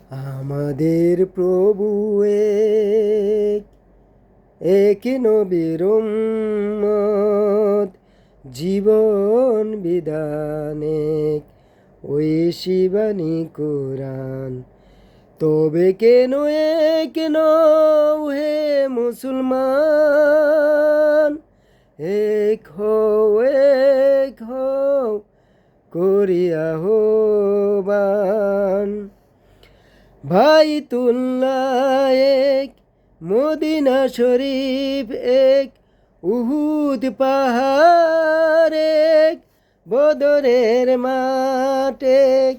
আমাদের প্রভু এক, এক নবীর উম্মত, জীবন বিধান এক, ওই শিবানী কোরআন। তবে কেন কেন হে মুসলমান, এক হও করিয়া আহ্বান। বাইতুল্লাহ এক, মদিনা শরীফ এক, উহুদ পাহাড় এক, বদরের মাঠ এক,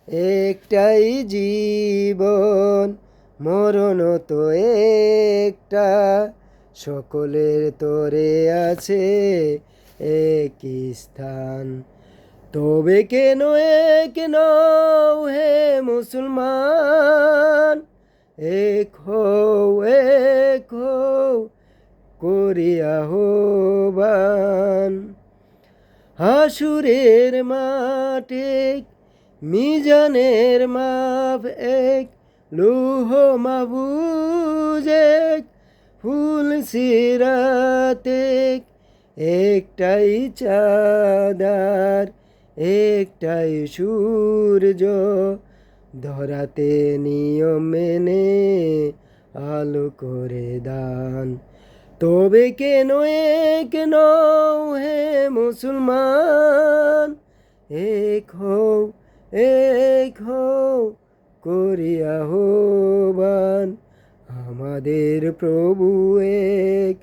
একটাই জীবন মরণ তো একটা, সকলের তরে আছে একই স্থান। তবে কেন কেন হে মুসলমান, এক হও করিয়া আহ্বান। হাসুরের মাঠ এক, মিজানের মাপ এক, লৌহ মাহফুজ এক, ফুল সিরাত এক, একটাই চাঁদার একটাই সূর্য, ধরাতে নিয়ম মেনে আলো করে দান। তবে কেন কেন হে মুসলমান, এক হও করিয়া আহ্বান। আমাদের প্রভু এক,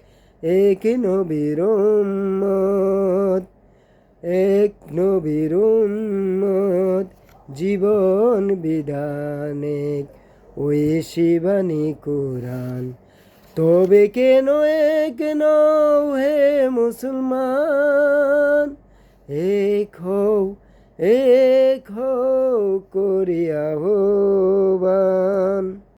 এক নবীর উম্মত, এক নবীর উম্মত, জীবন বিধান এক, ওই শিবানী কোরআন। তবে কেন কেন হে মুসলমান, এক হও করিয়া আহ্বান।